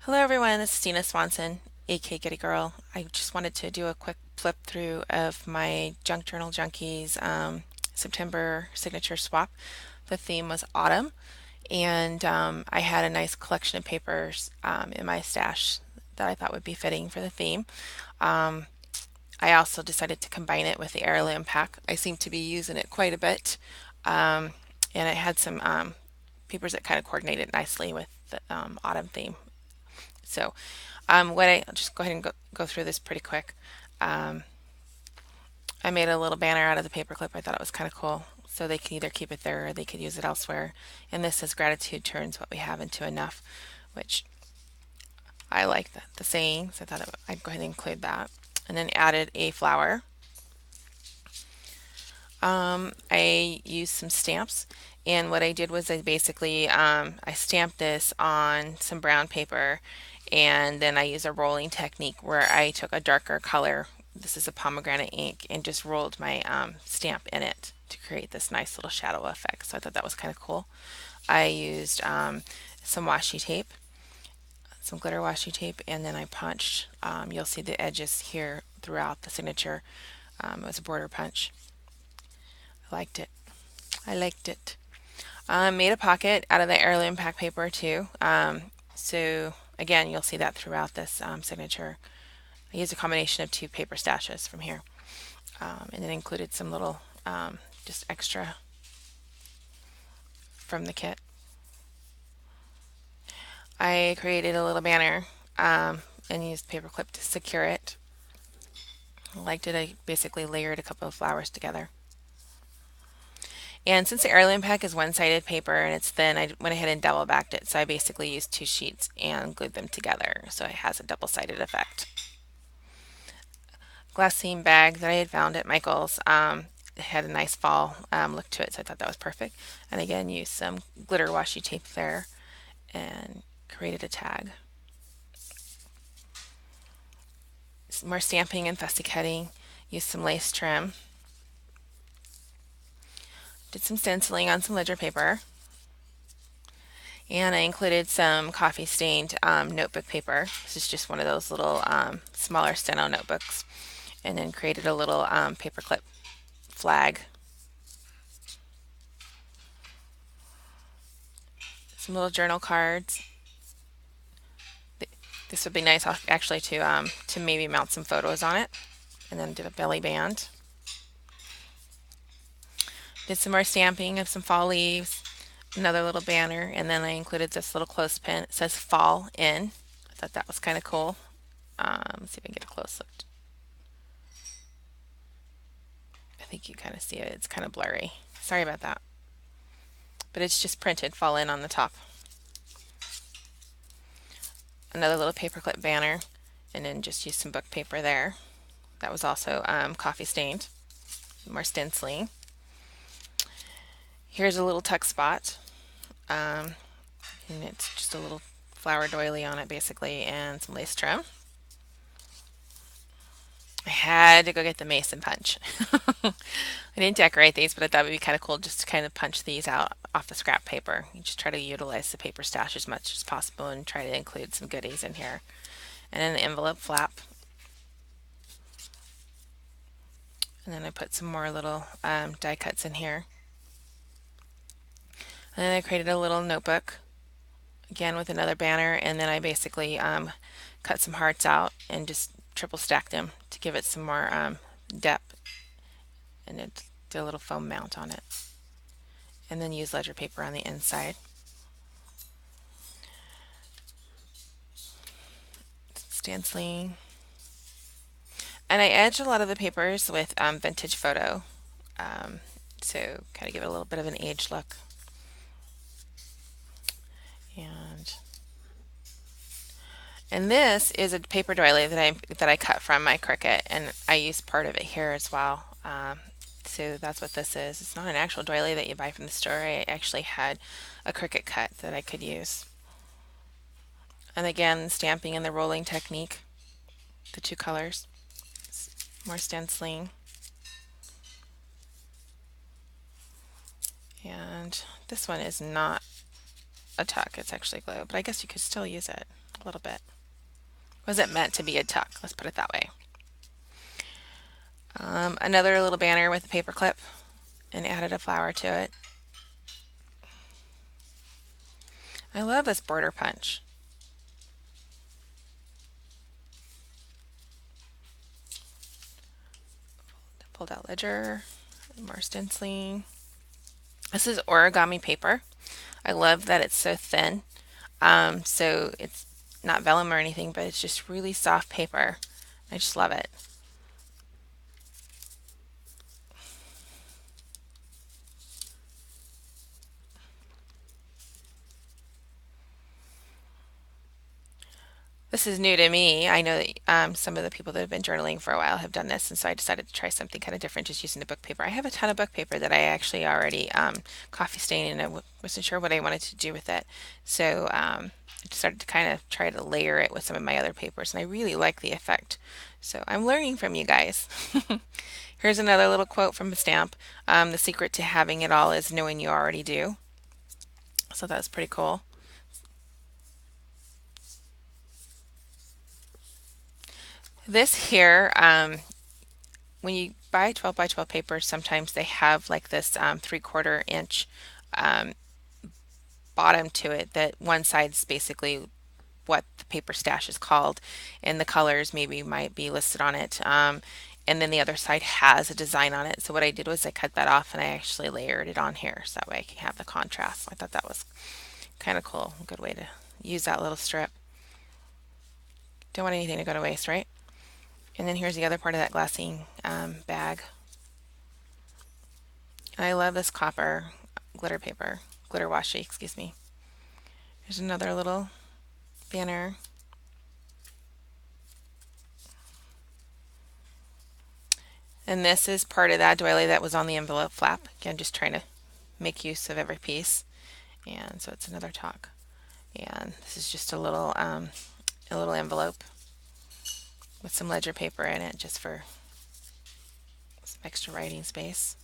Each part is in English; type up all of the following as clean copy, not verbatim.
Hello everyone, this is Tina Swanson, aka Getty Girl. I just wanted to do a quick flip through of my Junk Journal Junkies September signature swap. The theme was autumn, and I had a nice collection of papers in my stash that I thought would be fitting for the theme. Um, I also decided to combine it with the heirloom pack. I seem to be using it quite a bit, um, and it had some papers that kind of coordinated nicely with the autumn theme. So I'll just go ahead and go through this pretty quick. Um, I made a little banner out of the paperclip. I thought it was kind of cool. So they could either keep it there or they could use it elsewhere. And this says gratitude turns what we have into enough, which I like the saying, so I thought I'd go ahead and include that. And then added a flower. I used some stamps, and what I did was I basically I stamped this on some brown paper, and then I used a rolling technique where I took a darker color. This is a pomegranate ink, and just rolled my stamp in it to create this nice little shadow effect. So I thought that was kind of cool. I used some washi tape, some glitter washi tape, and then I punched. You'll see the edges here throughout the signature. It was a border punch. I liked it. I liked it. Made a pocket out of the heirloom pack paper too. So again, you'll see that throughout this signature. I used a combination of two paper stashes from here, and then included some little just extra from the kit. I created a little banner and used paperclip to secure it. I liked it. I basically layered a couple of flowers together. And since the heirloom pack is one-sided paper and it's thin, I went ahead and double backed it. So I basically used two sheets and glued them together so it has a double-sided effect. Glassine bag that I had found at Michael's it had a nice fall look to it, so I thought that was perfect. And again, used some glitter washi tape there and created a tag. Some more stamping and fussy cutting. Used some lace trim. Did some stenciling on some ledger paper. And I included some coffee stained notebook paper. This is just one of those little smaller steno notebooks. And then created a little paperclip flag. Some little journal cards. This would be nice actually to maybe mount some photos on it. And then did a belly band. Did some more stamping of some fall leaves. Another little banner, and then I included this little clothespin. It says fall in. I thought that was kind of cool. Let's see if I can get a close look. I think you kind of see it. It's kind of blurry. Sorry about that. But it's just printed fall in on the top. Another little paperclip banner, and then just use some book paper there. That was also coffee stained. More stenciling. Here's a little tuck spot. And it's just a little flower doily on it basically, and some lace trim. I had to go get the mason punch. I didn't decorate these, but I thought it would be kind of cool just to kind of punch these out off the scrap paper. You just try to utilize the paper stash as much as possible and try to include some goodies in here. And then the envelope flap. And then I put some more little die cuts in here. And then I created a little notebook, again with another banner, and then I basically cut some hearts out and just triple stacked them to give it some more depth, and it did a little foam mount on it, and then use ledger paper on the inside. Stenciling. And I edged a lot of the papers with vintage photo, so kind of give it a little bit of an age look. And this is a paper doily that I cut from my Cricut, and I used part of it here as well. So that's what this is. It's not an actual doily that you buy from the store. I actually had a Cricut cut that I could use. And again, stamping and the rolling technique, the two colors, more stenciling. And this one is not a tuck. It's actually glue, but I guess you could still use it a little bit. Wasn't meant to be a tuck. Let's put it that way. Another little banner with a paper clip and added a flower to it. I love this border punch. Pulled out ledger, more stenciling. This is origami paper. I love that it's so thin. So it's not vellum or anything, but it's just really soft paper. I just love it. This is new to me. I know that some of the people that have been journaling for a while have done this, and so I decided to try something kind of different, just using the book paper. I have a ton of book paper that I actually already coffee stained, and wasn't sure what I wanted to do with it. So I started to kind of try to layer it with some of my other papers, and I really like the effect. So I'm learning from you guys. Here's another little quote from a stamp. The secret to having it all is knowing you already do. So that's pretty cool. This here, when you buy 12 by 12 paper, sometimes they have like this 3/4 inch um, bottom to it, that one side's basically what the paper stash is called, and the colors maybe might be listed on it. And then the other side has a design on it. So what I did was I cut that off and I actually layered it on here so that way I can have the contrast. I thought that was kind of cool. A good way to use that little strip. Don't want anything to go to waste, right? And then here's the other part of that glassine bag. I love this copper glitter paper, glitter washi, excuse me. Here's another little banner. And this is part of that doily that was on the envelope flap. Again, just trying to make use of every piece. And so it's another talk. And this is just a little envelope with some ledger paper in it, just for some extra writing space.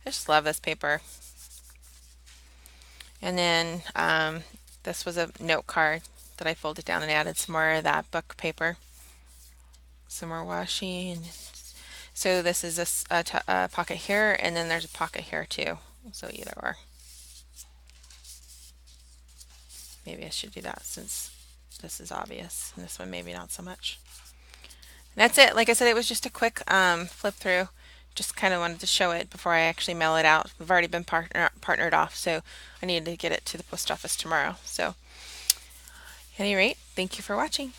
I just love this paper. And then this was a note card that I folded down and added some more of that book paper, some more washi. And so this is a pocket here, and then there's a pocket here too. So either or. Maybe I should do that since this is obvious, and this one maybe not so much. And that's it. Like I said, it was just a quick flip through. Just kind of wanted to show it before I actually mail it out. We've already been partnered off, so I needed to get it to the post office tomorrow. So, at any rate, thank you for watching.